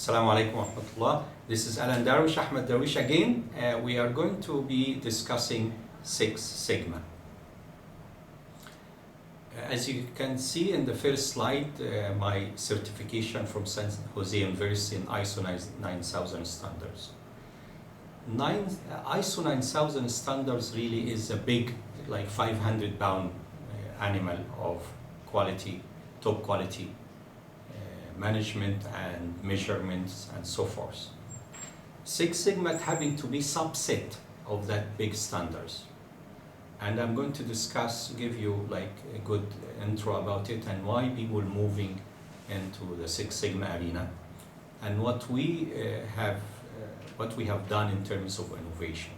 Assalamu alaikum wa rahmatullah. This is Alan Darwish, Ahmed Darwish again. We are going to be discussing Six Sigma. As you can see in the first slide, my certification from San Jose University in ISO 9000 standards. ISO 9000 standards really is a big, like 500-pound animal of quality, top quality management and measurements and so forth. Six Sigma having to be subset of that big standards. And I'm going to give you like a good intro about it and why people moving into the Six Sigma arena and what we have done in terms of innovation.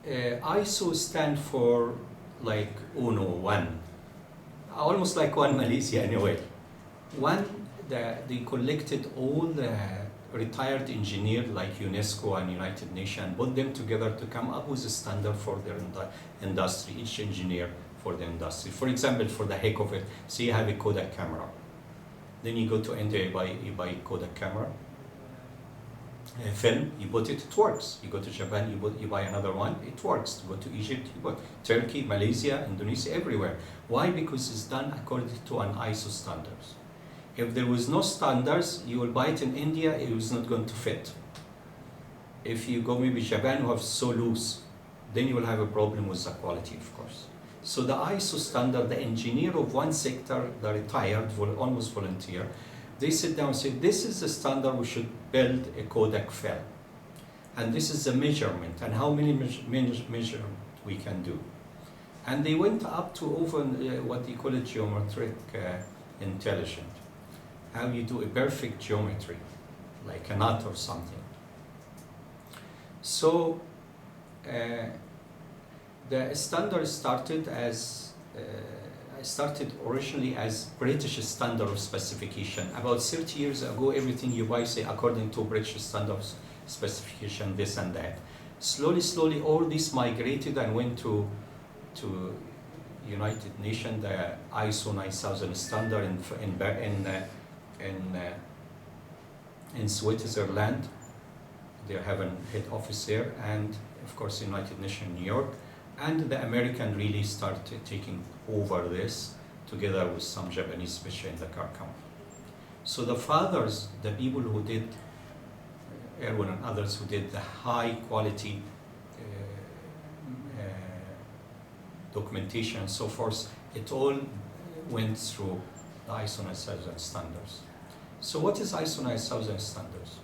ISO stand for like UNO, one. Almost like one Malaysia anyway. They collected all the retired engineers like UNESCO and United Nations, put them together to come up with a standard for their industry, each engineer for the industry. For example, for the heck of it, say you have a Kodak camera. Then you go to India, you buy a Kodak camera, a film, you put it, it works. You go to Japan, you buy another one, it works. You go to Egypt, you buy Turkey, Malaysia, Indonesia, everywhere. Why? Because it's done according to an ISO standards. If there was no standards, you will buy it in India, it was not going to fit. If you go maybe Japan, who have so loose, then you will have a problem with the quality, of course. So the ISO standard, the engineer of one sector, the retired, almost volunteer, they sit down and say, this is the standard we should build a Kodak film. And this is the measurement, and how many measurements we can do. And they went up to over what they call it geometric intelligence. How you do a perfect geometry, like a knot or something. So the standard started originally as British standard of specification. About 30 years ago, everything you buy, say, according to British standard specification, this and that. Slowly, all this migrated and went to United Nations, the ISO 9000 standard in Switzerland. They have a head office there, and of course United Nations New York. And the American really started taking over this together with some Japanese, especially in the car company. So the fathers, the people who did, Erwin and others who did the high quality documentation and so forth, it all went through the ISO 9000 standards. So what is ISO 9000 standards?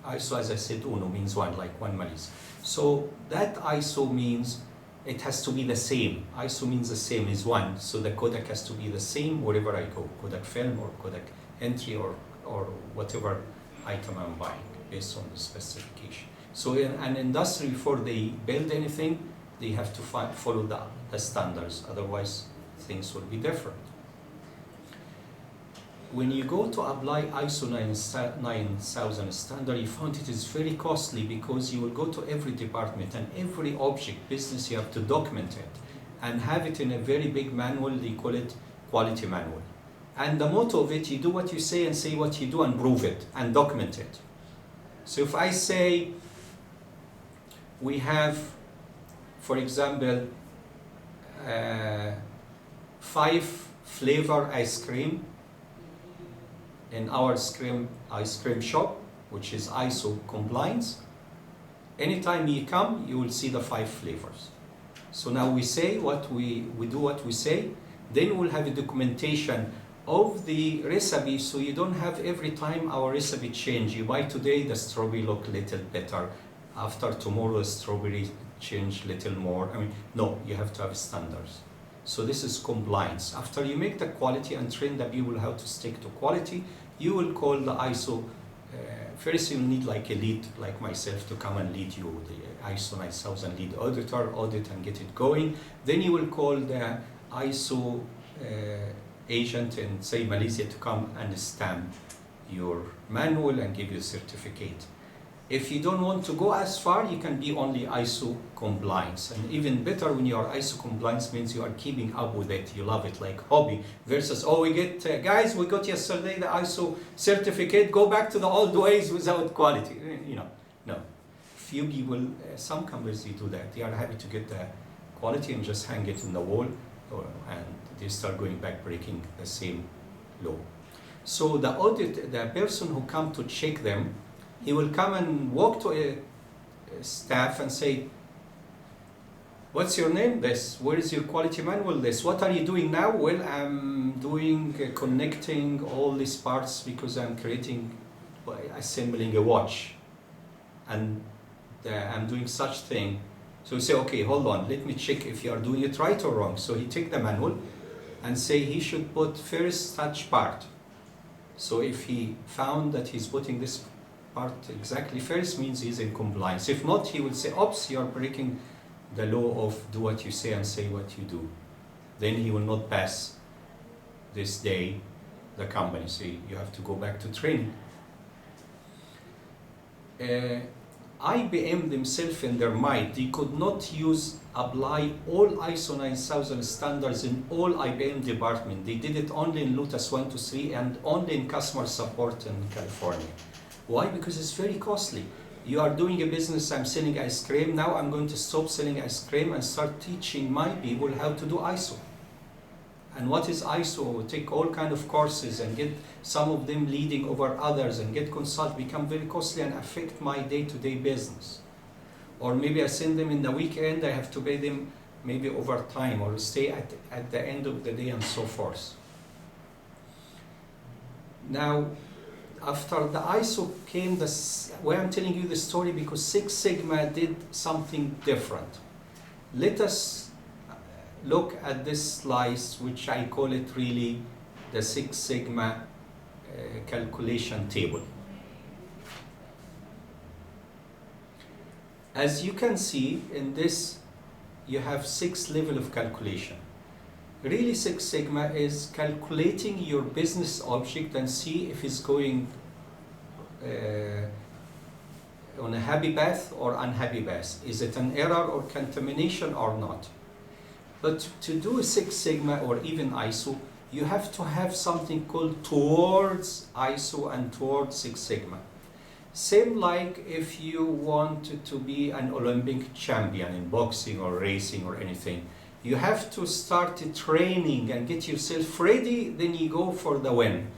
ISO, as I said, UNO means one, like one Malaysia. So that ISO means it has to be the same. ISO means the same is one. So the Kodak has to be the same wherever I go. Kodak film or Kodak entry or whatever item I'm buying based on the specification. So in an industry, before they build anything, they have to follow the standards. Otherwise, things will be different. When you go to apply ISO 9000 standard, you found it is very costly because you will go to every department and every object business, you have to document it and have it in a very big manual. They call it quality manual. And the motto of it, you do what you say and say what you do and prove it and document it. So if I say we have, for example, 5 flavor ice cream in our ice cream shop, which is ISO compliance. Anytime you come, you will see the 5 flavors. So now we say what we do what we say, then we'll have a documentation of the recipe, so you don't have every time our recipe change. You buy today, the strawberry look a little better. After tomorrow, the strawberry change little more. No, you have to have standards. So this is compliance. After you make the quality and train the people how to stick to quality, you will call the ISO. First you need like a lead, like myself, to come and lead you, the ISO 9000 lead auditor, audit and get it going. Then you will call the ISO agent in, say, Malaysia, to come and stamp your manual and give you a certificate. If you don't want to go as far, you can be only ISO compliance. And even better when you are ISO compliance means you are keeping up with it. You love it, like hobby versus, oh, we get, guys, we got yesterday the ISO certificate, go back to the old ways without quality. You know, no. Few people, some companies, they do that. They are happy to get the quality and just hang it in the wall, and they start going back breaking the same law. So the audit, the person who come to check them, he will come and walk to a staff and say, what's your name? This. Where is your quality manual? This. What are you doing now? Well, I'm doing connecting all these parts because I'm assembling a watch. And I'm doing such thing. So you say, okay, hold on, let me check if you are doing it right or wrong. So he take the manual and say he should put first such part. So if he found that he's putting this part exactly first, means he's in compliance. If not, he will say, oops, you're breaking the law of do what you say and say what you do. Then he will not pass this day the company. So you have to go back to training. IBM themselves in their mind, they could not apply all ISO 9000 standards in all IBM department. They did it only in Lotus 1 to 3 and only in customer support in California. Why? Because it's very costly. You are doing a business, I'm selling ice cream, now I'm going to stop selling ice cream and start teaching my people how to do ISO. And what is ISO? Take all kind of courses and get some of them leading over others and get consult, become very costly and affect my day-to-day business. Or maybe I send them in the weekend, I have to pay them maybe overtime or stay at the end of the day and so forth. Now, after the ISO came, why I'm telling you the story, because Six Sigma did something different. Let us look at this slice, which I call it really the Six Sigma calculation table. As you can see in this, you have 6 levels of calculation. Really, Six Sigma is calculating your business object and see if it's going on a happy path or unhappy path. Is it an error or contamination or not? But to do a Six Sigma or even ISO, you have to have something called towards ISO and towards Six Sigma. Same like if you wanted to be an Olympic champion in boxing or racing or anything. You have to start training and get yourself ready, then you go for the win.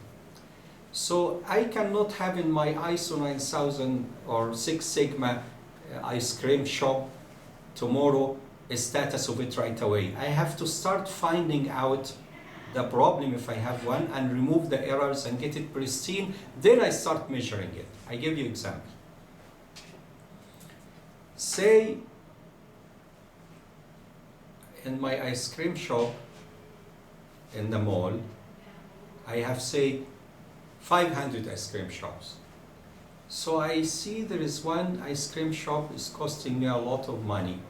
So I cannot have in my ISO 9000 or Six Sigma ice cream shop tomorrow a status of it right away. I have to start finding out the problem if I have one and remove the errors and get it pristine. Then I start measuring it. I give you an example. Say in my ice cream shop in the mall, I have say 500 ice cream shops. So I see there is one ice cream shop is costing me a lot of money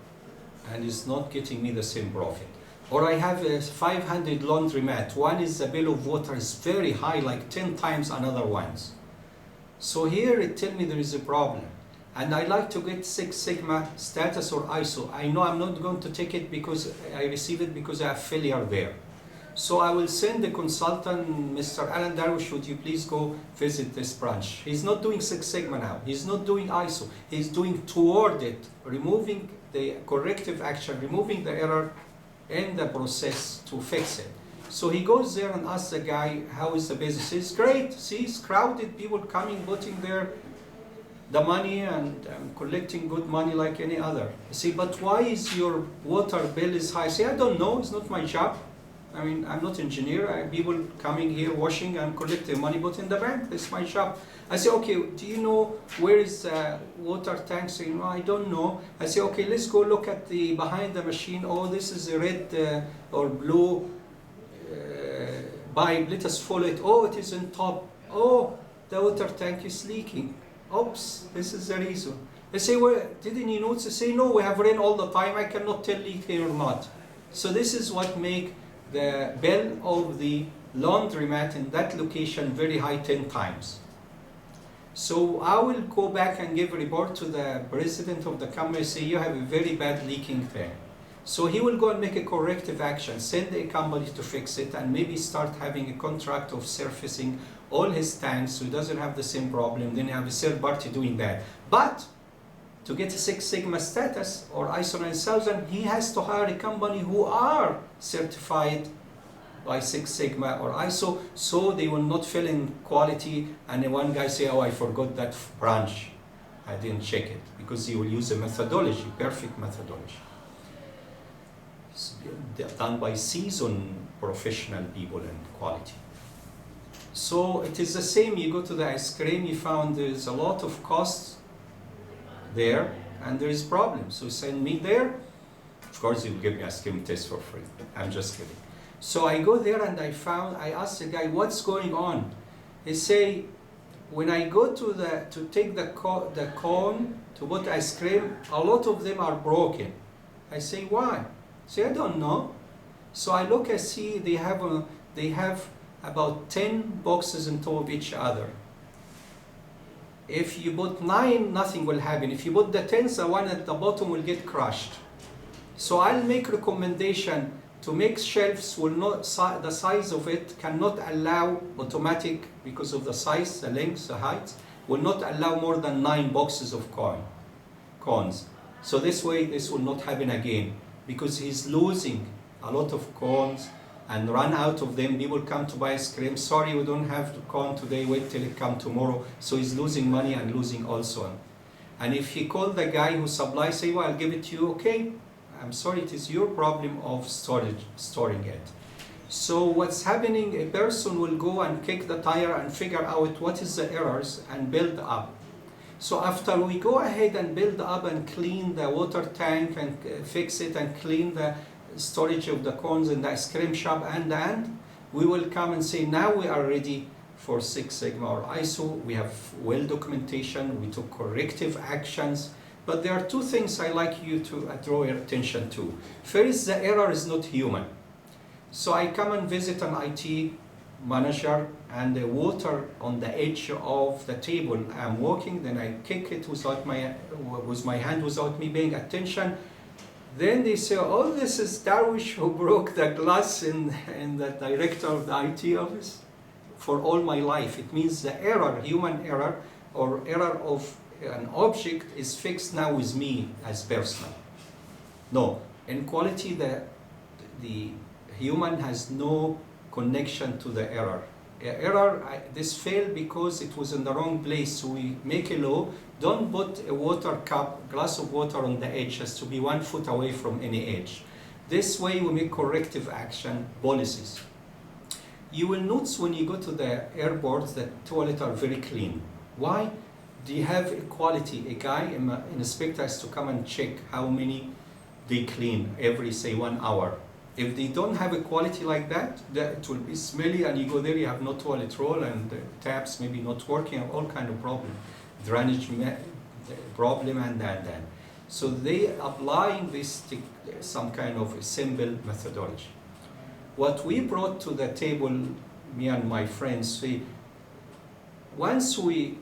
and is not getting me the same profit. Or I have a 500 laundromat. One is the bill of water is very high, like 10 times another ones. So here it tells me there is a problem. And I like to get Six Sigma status or ISO. I know I'm not going to take it because I receive it because I have failure there. So I will send the consultant, Mr. Alan Darwish, would you please go visit this branch? He's not doing Six Sigma now. He's not doing ISO. He's doing toward it, removing the corrective action, removing the error in the process to fix it. So he goes there and asks the guy, how is the business? It's great. See, it's crowded, people coming, putting the money and collecting good money like any other. See, but why is your water bill is high? See, I don't know, it's not my job. I mean, I'm not an engineer. I have people coming here, washing and collecting money, put in the bank. That's my job. I say, okay, do you know where is the water tank? So, no, I don't know. I say, okay, let's go look at the behind the machine. Oh, this is a red or blue pipe. Let us follow it. Oh, it is on top. Oh, the water tank is leaking. Oops, this is the reason. I say, well, didn't you notice? I say, no, we have rain all the time. I cannot tell leaking or not. So this is what make the bill of the laundromat in that location very high 10 times. So I will go back and give a report to the president of the company, say you have a very bad leaking thing. So he will go and make a corrective action, send a company to fix it, and maybe start having a contract of surfacing all his tanks so he doesn't have the same problem. Then you have a third party doing that. But to get a Six Sigma status or ISO 9000, he has to hire a company who are certified by Six Sigma or ISO, so they will not fail in quality. And then one guy say, oh, I forgot that branch, I didn't check it, because he will use a methodology, perfect methodology. Done by seasoned professional people in quality. So it is the same, you go to the ice cream, you found there's a lot of costs there and there is problems. So send me there, of course you will give me ice cream test for free. I'm just kidding. So I go there and I asked the guy, what's going on? He say, when I go to take the cone to put ice cream, a lot of them are broken. I say, why? So I don't know. So I look and see they have about 10 boxes on top of each other. If you put 9, nothing will happen. If you put the 10th, the one at the bottom will get crushed. So I'll make recommendation to make shelves will not, the size of it cannot allow automatic, because of the size, the length, the height, will not allow more than 9 boxes of cones. So this way, this will not happen again, because he's losing a lot of cones and run out of them. People come to buy ice cream. Sorry, we don't have the cone today. Wait till it come tomorrow. So he's losing money and losing also. And if he called the guy who supplies, say, well, I'll give it to you. Okay, I'm sorry, it is your problem of storing it. So what's happening? A person will go and kick the tire and figure out what is the errors and build up. So after we go ahead and build up and clean the water tank and fix it and clean the storage of the cones in the ice cream shop and we will come and say, now we are ready for Six Sigma or ISO. We have well documentation, we took corrective actions. But there are 2 things I like you to draw your attention to. First, the error is not human. So I come and visit an IT manager and the water on the edge of the table, I'm walking, then I kick it with my hand without me paying attention. Then they say, oh, this is Darwish who broke the glass in the director of the IT office. For all my life, it means the error, human error, or error of an object is fixed now with me as personal. No, in quality, the human has no connection to the error. This failed because it was in the wrong place. So we make a law, don't put a water cup, glass of water on the edge, has to be 1 foot away from any edge. This way we make corrective action policies. You will notice when you go to the airports that toilets are very clean. Why? Do you have equality? A guy, an inspector has to come and check how many they clean every, say, 1 hour. If they don't have a quality like that, it will be smelly, and you go there, you have no toilet roll, and the taps maybe not working, all kind of problem, drainage problem, and that. So they applying this some kind of a simple methodology. What we brought to the table, me and my friends, once we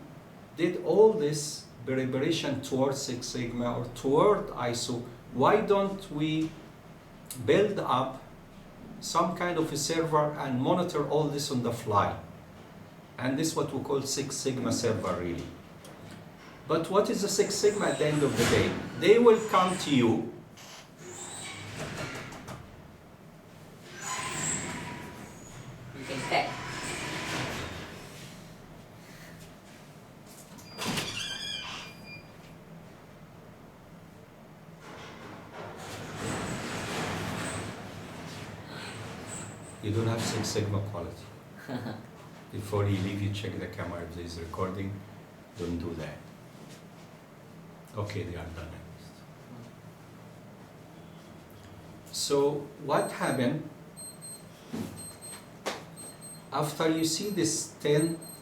did all this preparation towards Six Sigma or toward ISO, why don't we build up some kind of a server and monitor all this on the fly? And this is what we call Six Sigma server, really. But what is the Six Sigma at the end of the day? They will come to you. You can stay. You don't have Six Sigma quality. Before you leave, you check the camera if there is recording. Don't do that. Okay, they are done. So what happened after you see this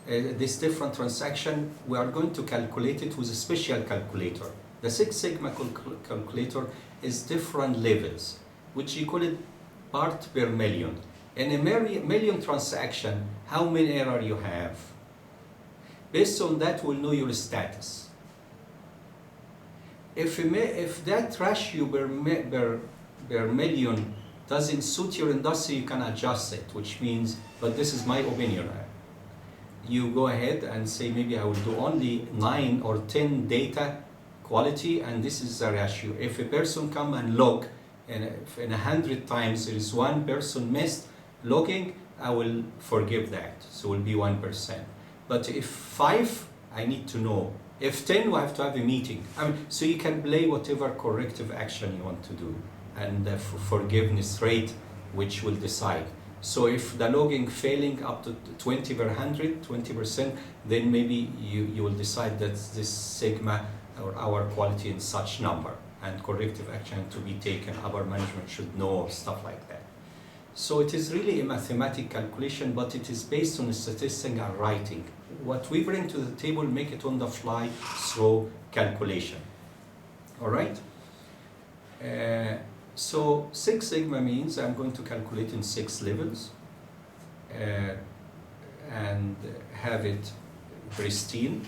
this different transaction? We are going to calculate it with a special calculator. The Six Sigma calculator is different levels, which you call it part per million. In a million transaction, how many error you have? Based on that, we'll know your status. If that ratio per million doesn't suit your industry, you can adjust it, which means, but this is my opinion. You go ahead and say, maybe I will do only 9 or 10 data quality, and this is the ratio. If a person come and log, and if in 100 times there is one person missed logging, I will forgive that, so it will be 1%. But if 5, I need to know. If 10, we have to have a meeting. I mean, so you can play whatever corrective action you want to do, and the forgiveness rate, which will decide. So if the logging failing up to 20 per 100, 20%, then maybe you will decide that this sigma or our quality in such number, and corrective action to be taken. Our management should know, stuff like that. So it is really a mathematical calculation, but it is based on statistics and writing. What we bring to the table, make it on the fly through calculation. All right? So Six Sigma means I'm going to calculate in 6 levels and have it pristine.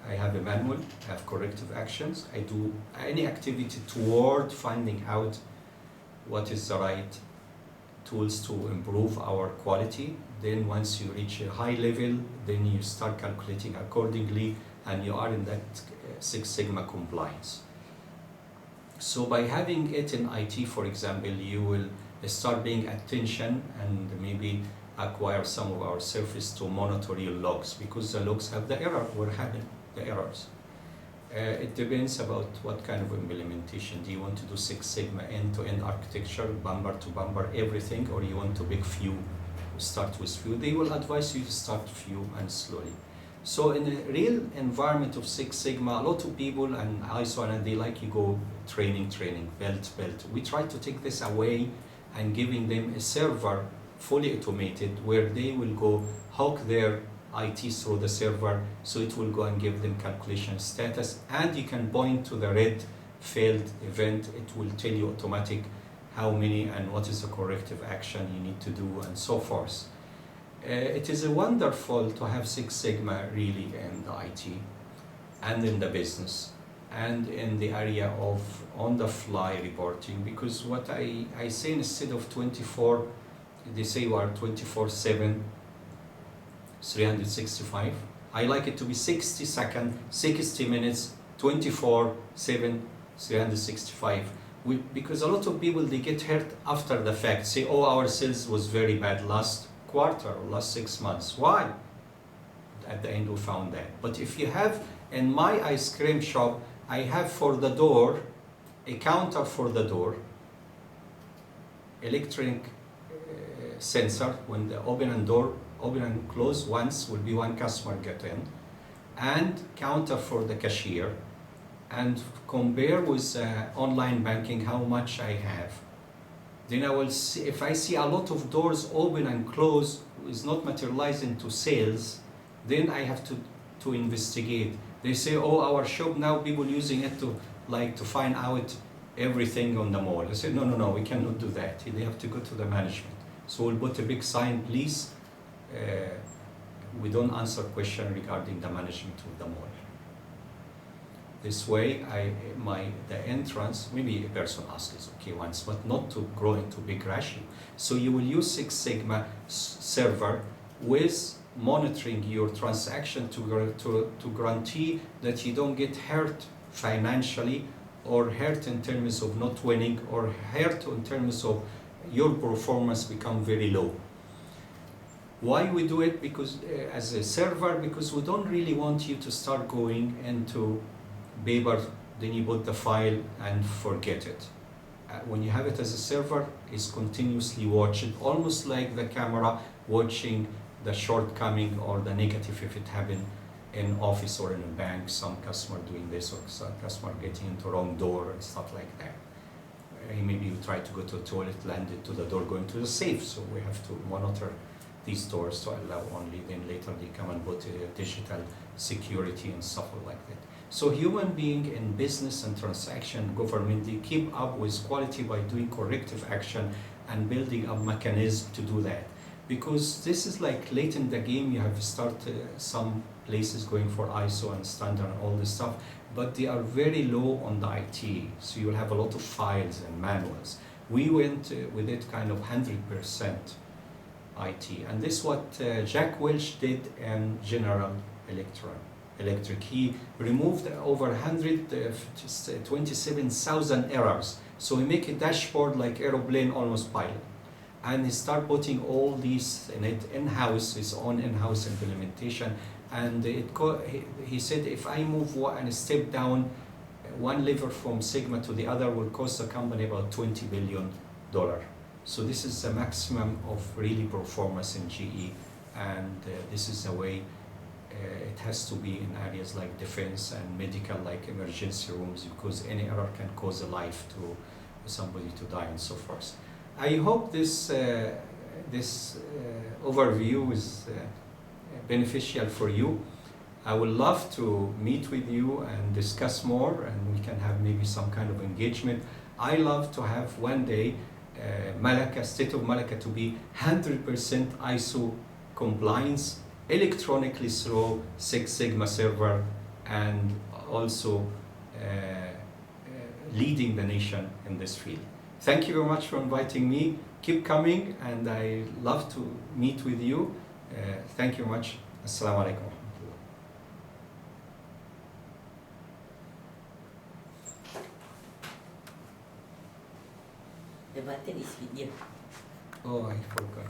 I have a manual, I have corrective actions. I do any activity toward finding out what is the right tools to improve our quality. Then once you reach a high level, then you start calculating accordingly, and you are in that Six Sigma compliance. So by having it in IT, for example, you will start paying attention and maybe acquire some of our service to monitor your logs, because the logs have the error, what happened, the errors. It depends about what kind of implementation. Do you want to do Six Sigma end-to-end architecture, bumper to bumper, everything, or you want to pick few, start with few? They will advise you to start few and slowly. So in a real environment of Six Sigma, a lot of people and ISO, and they like you go training, belt. We try to take this away and giving them a server fully automated where they will go hook their IT through the server, so it will go and give them calculation status, and you can point to the red failed event. It will tell you automatic how many and what is the corrective action you need to do, and so forth. It is wonderful to have Six Sigma really in the IT and in the business and in the area of on-the-fly reporting, because what I say, instead of 24, they say we are 24/7, 365. I like it to be 60 seconds, 60 minutes, 24/7, 365. Because a lot of people, they get hurt after the fact, say, oh, our sales was very bad last quarter or last 6 months. Why? At the end we found that. But if you have, in my ice cream shop, I have for the door, a counter for the door, electronic sensor, when the open and close once will be one customer get in, and counter for the cashier, and compare with online banking how much I have. Then I will see, if I see a lot of doors open and close is not materialized into sales, then I have to investigate. They say, oh, our shop now people using it to find out everything on the mall. I said, no, we cannot do that. They have to go to the management. So we'll put a big sign, please. We don't answer question regarding the management of the mall. This way, the entrance, maybe a person asks, okay, once, but not to grow into big ratio. So you will use Six Sigma server with monitoring your transaction to guarantee that you don't get hurt financially, or hurt in terms of not winning, or hurt in terms of your performance become very low. Why we do it? Because as a server, because we don't really want you to start going into paper, then you put the file and forget it. When you have it as a server, it's continuously watching, almost like the camera watching the shortcoming or the negative if it happened in office or in a bank, some customer doing this or some customer getting into wrong door and stuff like that. Maybe you try to go to the toilet, landed to the door, going to the safe, so we have to monitor these doors to allow only, then later they come and put digital security and stuff like that. So human being in business and transaction, government, they keep up with quality by doing corrective action and building a mechanism to do that. because this is like late in the game. You have started some places going for ISO and standard and all this stuff, but they are very low on the IT, so you will have a lot of files and manuals. We went with it kind of 100% IT, and this is what Jack Welch did in General Electric. He removed over 127,000 errors, so he make a dashboard like aeroplane almost pilot, and he start putting all these in it in-house, his own in-house implementation. And he said, if I move one step down, one lever from Sigma to the other will cost the company about $20 billion. So this is the maximum of really performance in GE, and this is the way it has to be in areas like defense and medical, like emergency rooms, because any error can cause a life to somebody to die and so forth. I hope this overview is beneficial for you. I would love to meet with you and discuss more, and we can have maybe some kind of engagement. I love to have one day Malica, state of Malica, to be 100% ISO compliance, electronically through Six Sigma server, and also leading the nation in this field. Thank you very much for inviting me. Keep coming, and I love to meet with you. Thank you very much. Assalamu alaikum. The button is with you. Oh, I forgot.